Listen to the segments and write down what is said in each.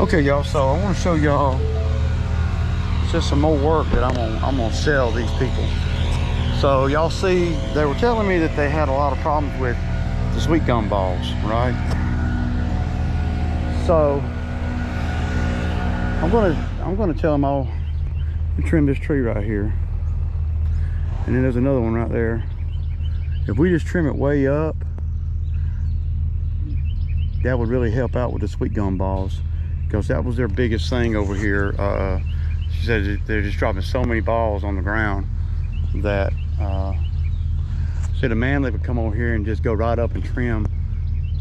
Okay, y'all, so I want to show y'all just some more work that I'm gonna sell these people. So y'all see, they were telling me that they had a lot of problems with the sweet gum balls, right? So I'm gonna tell them all to trim this tree right here, and then there's another one right there. If we just trim it way up, that would really help out with the sweet gum balls, because that was their biggest thing over here. She said they're just dropping so many balls on the ground that said a man, they would come over here and just go right up and trim,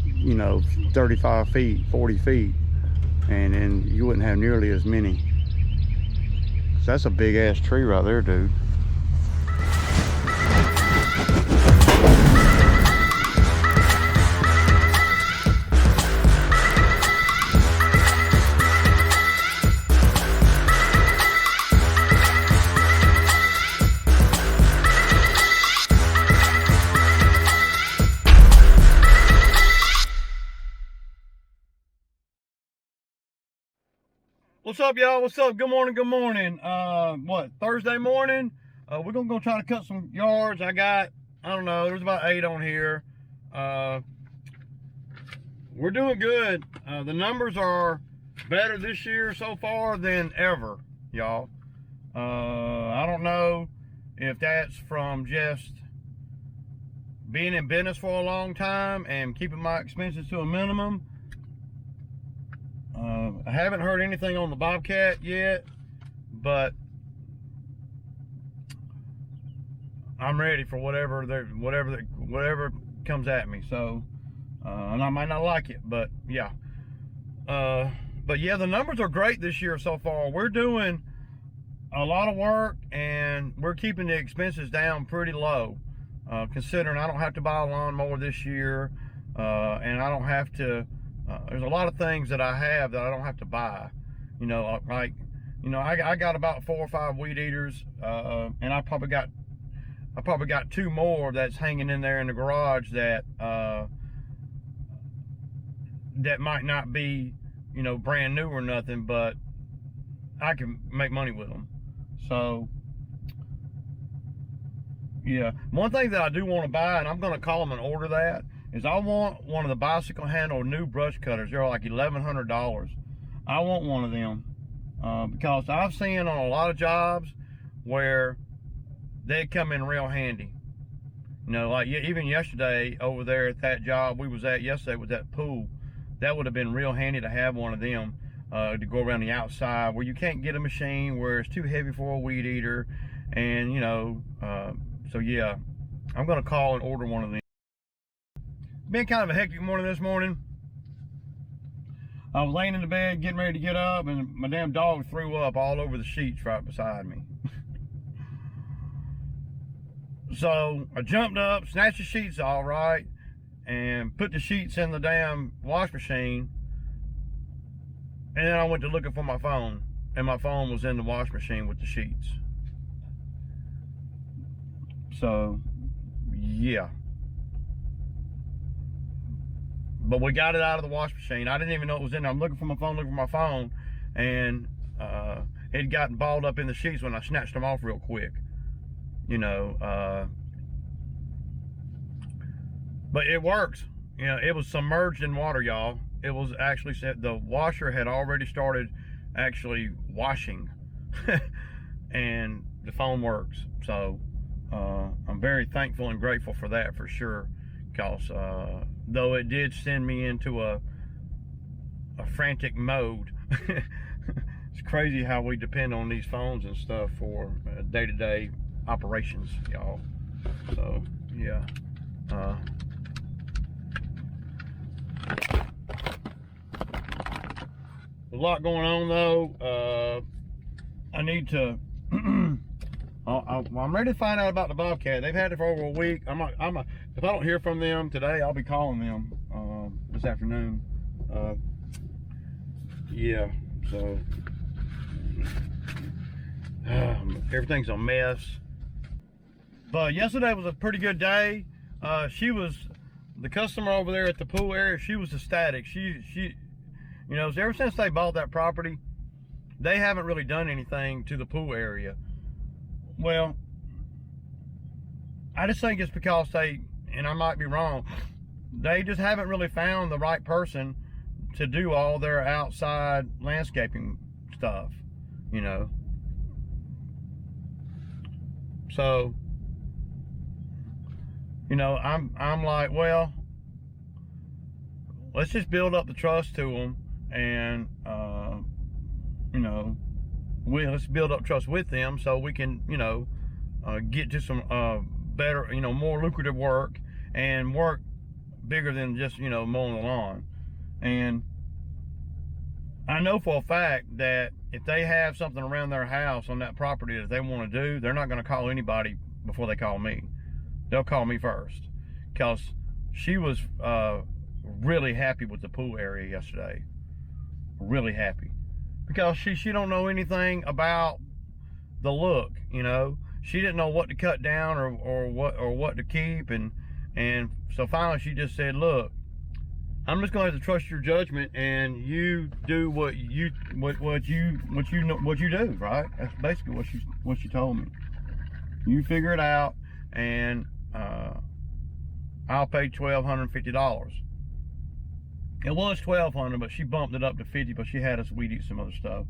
you know, 35 feet, 40 feet, and then you wouldn't have nearly as many. So that's a big ass tree right there, dude. What's up, y'all? What's up? Good morning, good morning. What, Thursday morning? We're gonna go try to cut some yards. I don't know, there's about 8 on here. We're doing good. The numbers are better this year so far than ever, y'all. I don't know if that's from just being in business for a long time and keeping my expenses to a minimum. I haven't heard anything on the Bobcat yet, but I'm ready for whatever comes at me. So, and I might not like it, but yeah. But yeah, the numbers are great this year so far. We're doing a lot of work and we're keeping the expenses down pretty low, considering I don't have to buy a lawnmower this year, and I don't have to. There's a lot of things that I have that I don't have to buy. You know, like, you know, I got about 4 or 5 weed eaters, and I probably got 2 more that's hanging in there in the garage that that might not be, you know, brand new or nothing, but I can make money with them. So yeah, one thing that I do want to buy, and I'm going to call them and order that, is I want one of the bicycle handle new brush cutters. They're like $1,100. I want one of them, because I've seen on a lot of jobs where they come in real handy. You know, like even yesterday over there at that job we was at yesterday with that pool, that would have been real handy to have one of them, to go around the outside where you can't get a machine, where it's too heavy for a weed eater, and you know, so yeah, I'm gonna call and order one of them. Been kind of a hectic morning this morning. I was laying in the bed getting ready to get up, and my damn dog threw up all over the sheets right beside me. So I jumped up, snatched the sheets all right, and put the sheets in the damn wash machine, and then I went to looking for my phone, and my phone was in the wash machine with the sheets. So yeah, but we got it out of the wash machine. I didn't even know it was in there. I'm looking for my phone, and it had gotten balled up in the sheets when I snatched them off real quick, you know. But it works. You know, it was submerged in water, y'all. It was actually said the washer had already started actually washing, and the phone works. So I'm very thankful and grateful for that, for sure, because though it did send me into a frantic mode. It's crazy how we depend on these phones and stuff for day-to-day operations, y'all. So yeah, a lot going on though. I need to I'm ready to find out about the Bobcat. They've had it for over a week. If I don't hear from them today, I'll be calling them this afternoon. Yeah, so everything's a mess. But yesterday was a pretty good day. The customer over there at the pool area, she was ecstatic. She You know, so ever since they bought that property, they haven't really done anything to the pool area. Well, I just think it's because they, and I might be wrong, they just haven't really found the right person to do all their outside landscaping stuff, you know. So, you know, I'm like, well, let's just build up the trust to them, and you know, let's build up trust with them so we can, you know, get to some better, you know, more lucrative work, and work bigger than just, you know, mowing the lawn. And I know for a fact that if they have something around their house on that property that they want to do, they're not going to call anybody before they call me. They'll call me first, because she was really happy with the pool area yesterday. Really happy, because she don't know anything about the look, you know. She didn't know what to cut down or what to keep, and so finally she just said, look, I'm just going to have to trust your judgment, and you do what you do, right? That's basically what she told me. You figure it out, and I'll pay $1,250. It was $1,200, but she bumped it up to $50, but she had us weed eat some other stuff.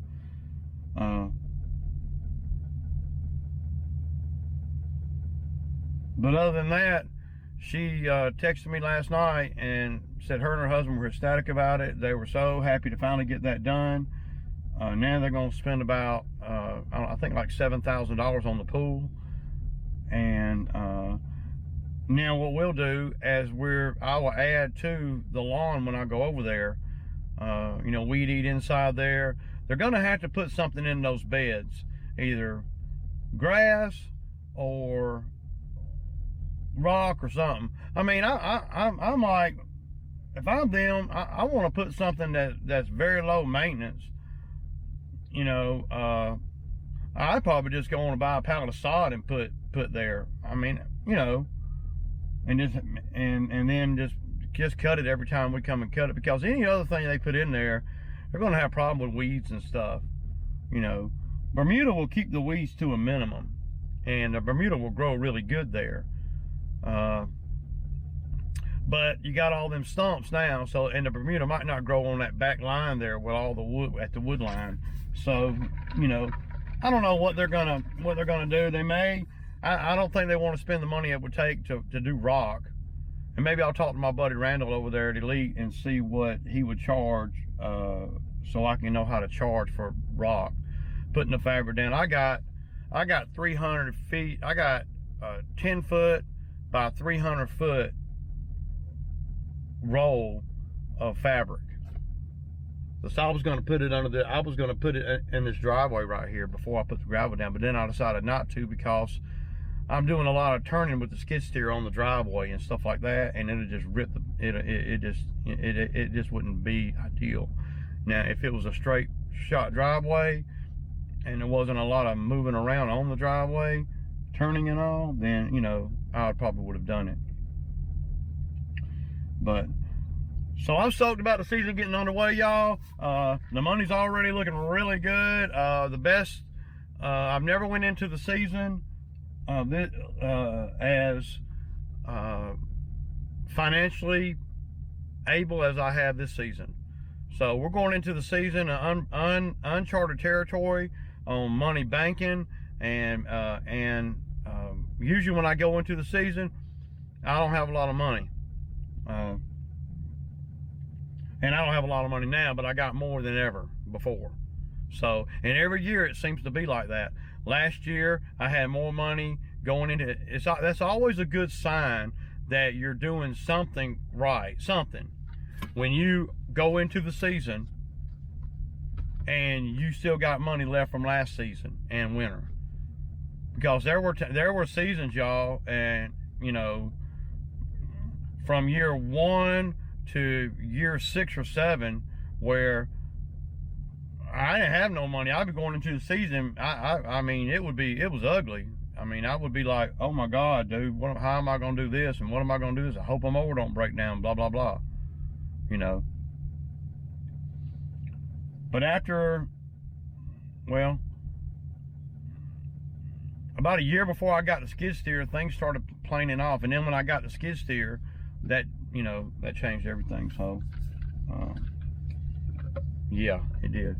But other than that, she texted me last night and said her and her husband were ecstatic about it. They were so happy to finally get that done. Now they're going to spend about, I think like $7,000 on the pool. And now what we'll do is I will add to the lawn when I go over there, you know, weed eat inside there. They're going to have to put something in those beds, either grass or rock or something. I mean, I'm like, if I'm them, I want to put something that's very low maintenance. You know, I'd probably just go on and buy a pallet of sod and put there. I mean, you know, and then just cut it every time we come and cut it, because any other thing they put in there, they're going to have a problem with weeds and stuff. You know, Bermuda will keep the weeds to a minimum, and the Bermuda will grow really good there. But you got all them stumps now, so, and the Bermuda might not grow on that back line there with all the wood at the wood line. So, you know, I don't know what they're gonna do. They may. I don't think they want to spend the money it would take to do rock. And maybe I'll talk to my buddy Randall over there at Elite and see what he would charge, so I can know how to charge for rock, putting the fabric down. I got 300 feet. I got 10 foot by 300 foot roll of fabric. So I was going to put it I was going to put it in this driveway right here before I put the gravel down, but then I decided not to, because I'm doing a lot of turning with the skid steer on the driveway and stuff like that, and it'll just rip it just wouldn't be ideal. Now, if it was a straight shot driveway and there wasn't a lot of moving around on the driveway, turning and all, then, you know, I probably would have done it. But so I'm stoked about the season getting underway, y'all. The money's already looking really good. The best, I've never went into the season as financially able as I have this season. So we're going into the season uncharted territory on money banking, and usually when I go into the season, I don't have a lot of money. And I don't have a lot of money now, but I got more than ever before. So, and every year it seems to be like that. Last year I had more money going into it. That's always a good sign that you're doing something right. Something. When you go into the season and you still got money left from last season and winter, because there were seasons, y'all, and you know, from year 1 to year 6 or 7, where I didn't have no money. I'd be going into the season. I mean, it was ugly. I mean, I would be like, oh my God, dude, how am I going to do this? And what am I going to do this? I hope my mower don't break down, blah, blah, blah. You know. But after, well, about a year before I got the skid steer, things started planing off. And then when I got the skid steer, that, you know, that changed everything. So, yeah, it did.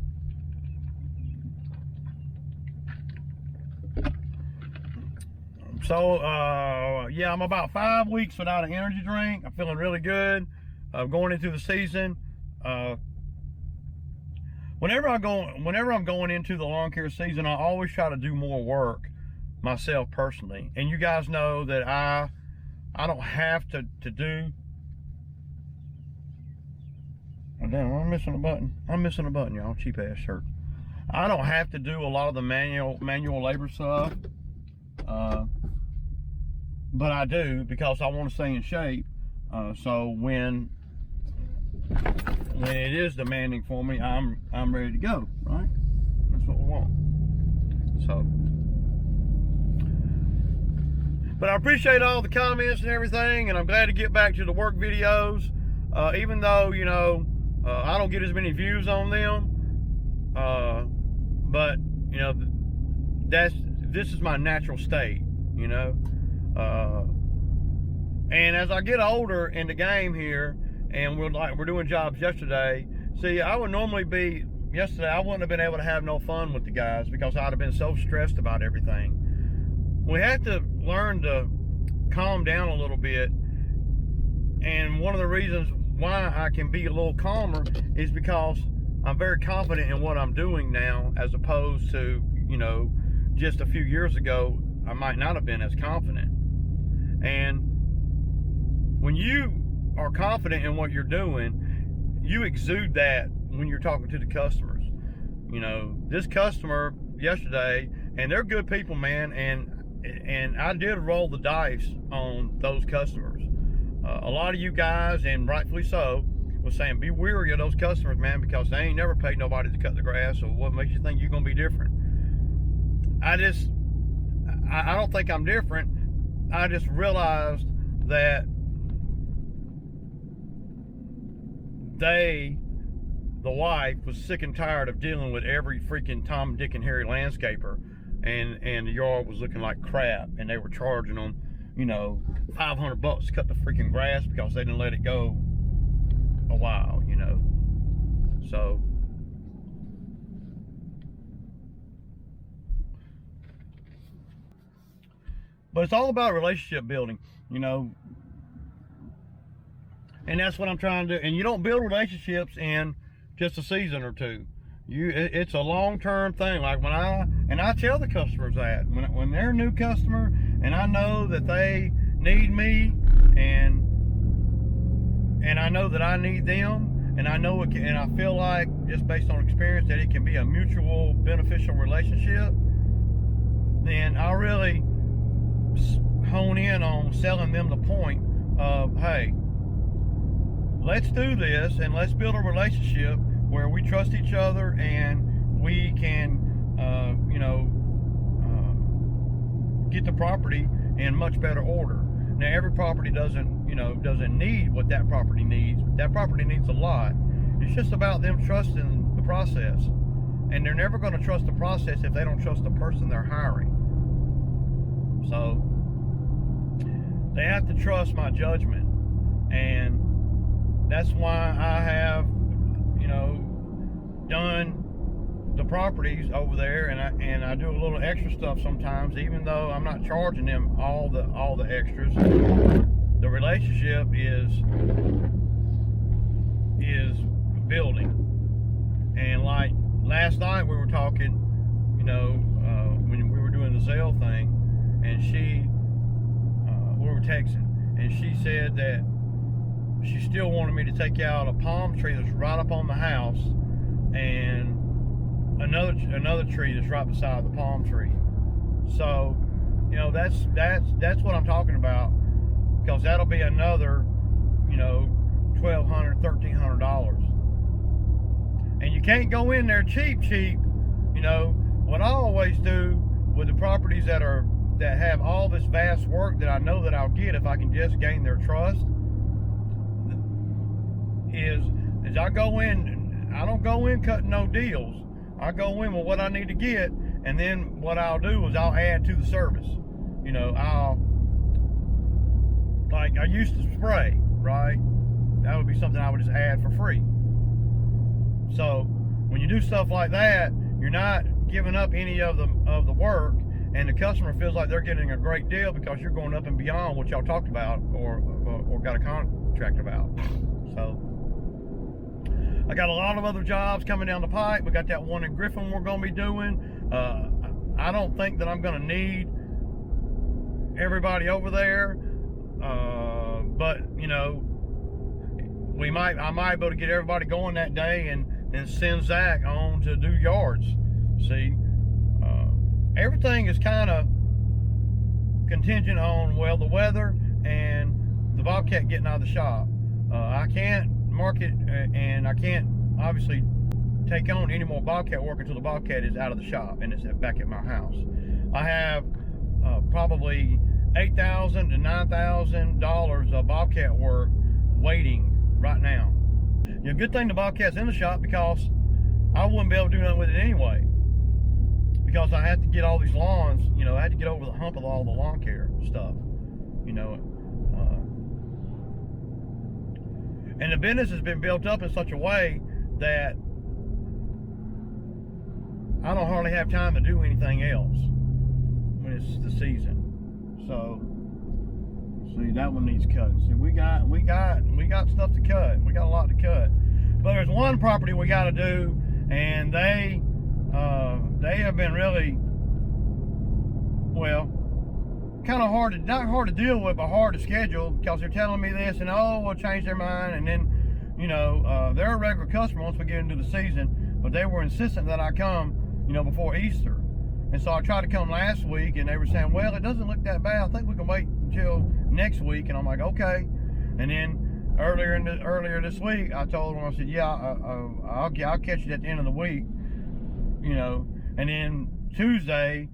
So, yeah, I'm about 5 weeks without an energy drink. I'm feeling really good. Going into the season. Whenever I'm going into the lawn care season, I always try to do more work myself personally. And you guys know that I don't have to do. Oh, damn, I'm missing a button. I'm missing a button, y'all. Cheap ass shirt. I don't have to do a lot of the manual labor stuff. But I do because I want to stay in shape. So when it is demanding for me, I'm ready to go, right? That's what we want. So, but I appreciate all the comments and everything, and I'm glad to get back to the work videos. Even though, you know, I don't get as many views on them, but you know, this is my natural state, you know. And as I get older in the game here, and we're doing jobs yesterday. See, I would normally be yesterday. I wouldn't have been able to have no fun with the guys because I'd have been so stressed about everything. We have to learn to calm down a little bit. And one of the reasons why I can be a little calmer is because I'm very confident in what I'm doing now, as opposed to, you know, just a few years ago, I might not have been as confident. And when you are confident in what you're doing, you exude that when you're talking to the customers. You know, this customer yesterday, and they're good people, man, and I did roll the dice on those customers. A lot of you guys, and rightfully so, was saying be wary of those customers, man, because they ain't never paid nobody to cut the grass. So what makes you think you're gonna be different? I don't think I'm different. I just realized that the wife was sick and tired of dealing with every freaking Tom, Dick, and Harry landscaper, and the yard was looking like crap, and they were charging them, you know, $500 to cut the freaking grass because they didn't let it go a while, you know. So but it's all about relationship building, you know. And that's what I'm trying to do. And you don't build relationships in just a season or two. It's a long-term thing. Like when I tell the customers that when they're a new customer and I know that they need me and I know that I need them, and I know it can, and I feel like just based on experience that it can be a mutual beneficial relationship, then I really hone in on selling them the point of, hey, let's do this and let's build a relationship where we trust each other and we can, you know, get the property in much better order. Now, every property doesn't need what that property needs. That property needs a lot. It's just about them trusting the process. And they're never going to trust the process if they don't trust the person they're hiring. So they have to trust my judgment. And that's why I have, you know, done the properties over there, and I do a little extra stuff sometimes, even though I'm not charging them all the extras. The relationship is building. And like last night we were talking, you know, when we were doing the Zelle thing, and we were texting, and she said that she still wanted me to take out a palm tree that's right up on the house, and another tree that's right beside the palm tree. So, you know, that's what I'm talking about, because that'll be another, you know, $1,200, $1,300. And you can't go in there cheap. You know, what I always do with the properties that have all this vast work that I know that I'll get if I can just gain their trust, is I go in I don't go in cutting no deals. I go in with what I need to get, and then what I'll do is I'll add to the service. You know, like I used to spray, right? That would be something I would just add for free. So when you do stuff like that, you're not giving up any of the work, and the customer feels like they're getting a great deal because you're going up and beyond what y'all talked about or got a contract about. So I got a lot of other jobs coming down the pipe. We got that one in Griffin we're going to be doing. I don't think that I'm going to need everybody over there, but you know, I might be able to get everybody going that day and then send Zack on to do yards. See, everything is kind of contingent on, well, the weather and the Bobcat getting out of the shop. I can't market and I can't obviously take on any more Bobcat work until the Bobcat is out of the shop and it's back at my house. I have probably $8,000 to $9,000 of Bobcat work waiting right now. You know, good thing the Bobcat's in the shop because I wouldn't be able to do nothing with it anyway. Because I had to get all these lawns, you know, I had to get over the hump of all the lawn care stuff, you know. And the business has been built up in such a way that I don't hardly have time to do anything else when it's the season. So, see, that one needs cutting. See, we got stuff to cut. We got a lot to cut. But there's one property we got to do, and they have been really, well, kind of hard to, not hard to deal with, but hard to schedule, because they're telling me this and, oh, we'll change their mind, and then, you know, they're a regular customer once we get into the season, but they were insistent that I come, you know, before Easter. And so I tried to come last week, and they were saying, well, it doesn't look that bad. I think we can wait until next week. And I'm like, okay. And then earlier this week, I told them, I said, yeah, I'll catch you at the end of the week, you know. And then Tuesday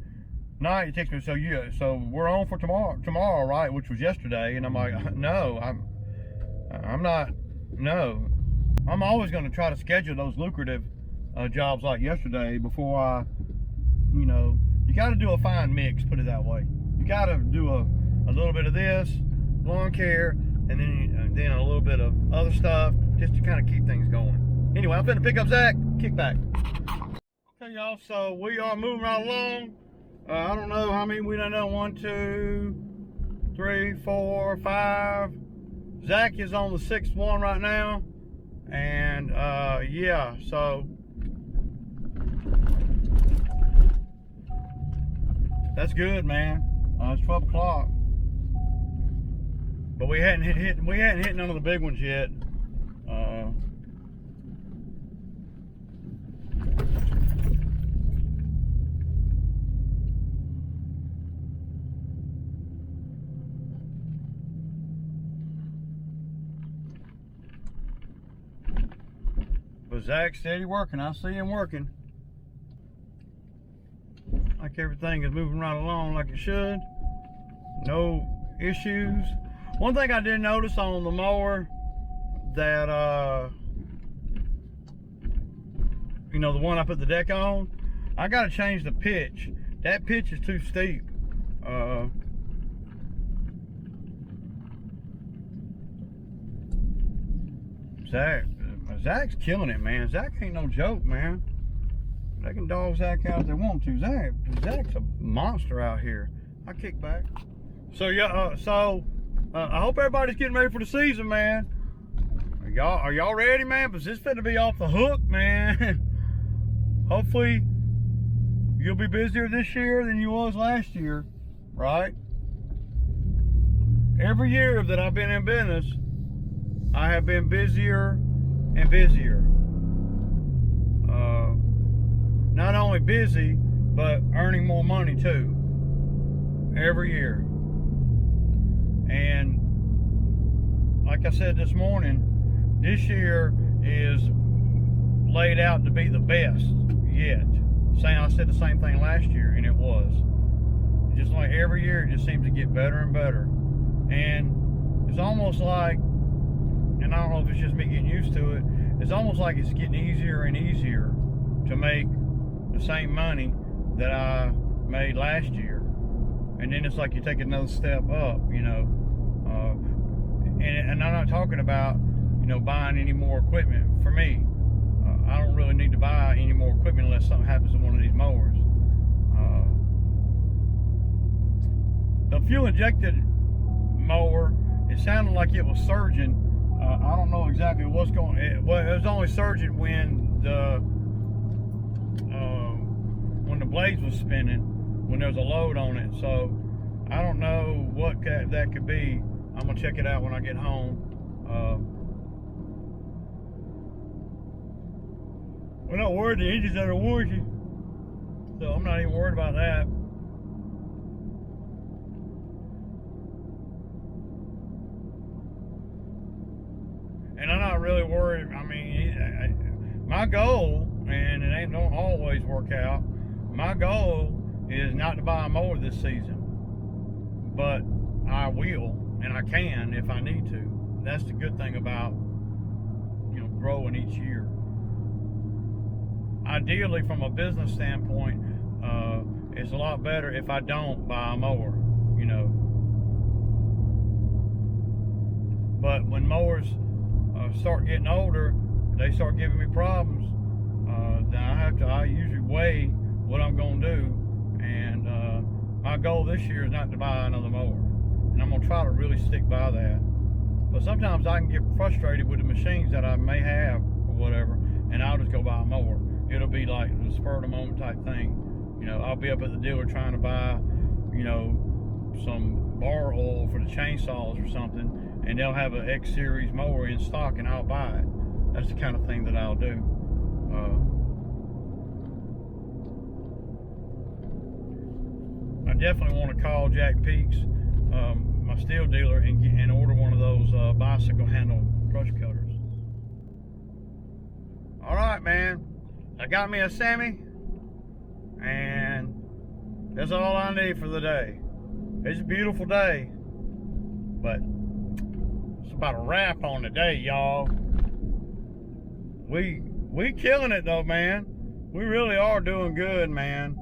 night, he texts me, so we're on for tomorrow, right? Which was yesterday. And I'm like, no, I'm not. No, I'm always going to try to schedule those lucrative jobs like yesterday before I, you know, you got to do a fine mix, put it that way. You got to do a little bit of this, lawn care, and then a little bit of other stuff, just to kind of keep things going. Anyway, I'm finna pick up Zack, kick back. Okay, y'all, so we are moving right along. I don't know how many we done done. 1, 2, 3, 4, 5. Zack is on the 6th one right now. And yeah, so that's good, man. It's 12 o'clock. But we hadn't hit none of the big ones yet. But Zack's steady working. I see him working. Like everything is moving right along like it should. No issues. One thing I did notice on the mower that you know, the one I put the deck on, I gotta change the pitch. That pitch is too steep. Zack's killing it, man. Zack ain't no joke, man. They can dog Zack out if they want to. Zack's a monster out here. I kick back. So yeah, I hope everybody's getting ready for the season, man. Are y'all ready, man? Because this finna be off the hook, man. Hopefully you'll be busier this year than you was last year, right? Every year that I've been in business, I have been busier and busier. Not only busy, but earning more money too. Every year. And like I said this morning, this year is laid out to be the best yet. I said the same thing last year, and it was. Just like every year, it just seems to get better and better. And it's almost like, and I don't know if it's just me getting used to it, it's almost like it's getting easier and easier to make the same money that I made last year. And then it's like you take another step up, you know. And I'm not talking about, you know, buying any more equipment. For me, I don't really need to buy any more equipment unless something happens to one of these mowers. The fuel injected mower, it sounded like it was surging. I don't know exactly what's going on. Well, it was only surging when the blades was spinning, when there's a load on it. So I don't know what that could be. I'm gonna check it out when I get home. We're not worried, the engine's under warranty, so I'm not even worried about that. And I'm not really worried. I mean, my goal, and it don't always work out, my goal is not to buy a mower this season, but I will, and I can if I need to. That's the good thing about, you know, growing each year. Ideally, from a business standpoint, it's a lot better if I don't buy a mower, you know. But when mowers start getting older, they start giving me problems, then I usually weigh what I'm going to do. And my goal this year is not to buy another mower. And I'm going to try to really stick by that. But sometimes I can get frustrated with the machines that I may have or whatever, and I'll just go buy a mower. It'll be like a spur of the moment type thing. You know, I'll be up at the dealer trying to buy, you know, some bar oil for the chainsaws or something, and they'll have an X series mower in stock, and I'll buy it. That's the kind of thing that I'll do. I definitely want to call Jack Peaks, my steel dealer, and order one of those bicycle handle brush cutters. All right, man. I got me a Sammy, and that's all I need for the day. It's a beautiful day, but it's about a wrap on the day, y'all. We killing it though, man. We really are doing good, man.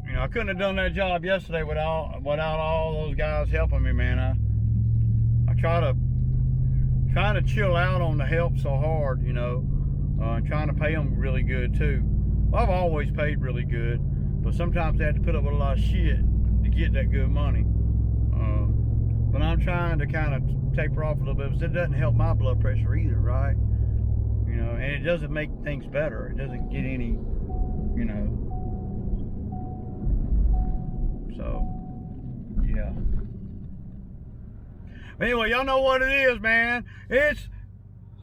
You know, I couldn't have done that job yesterday without all those guys helping me, man. I try to chill out on the help so hard, you know, and trying to pay them really good too. Well, I've always paid really good, but sometimes they have to put up with a lot of shit to get that good money. But I'm trying to kind of taper off a little bit, because it doesn't help my blood pressure either, right? You know, and it doesn't make things better. It doesn't get any, you know. So, yeah. Anyway, y'all know what it is, man. It's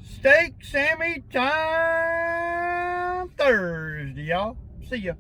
Steak Sammy Time Thursday, y'all. See ya.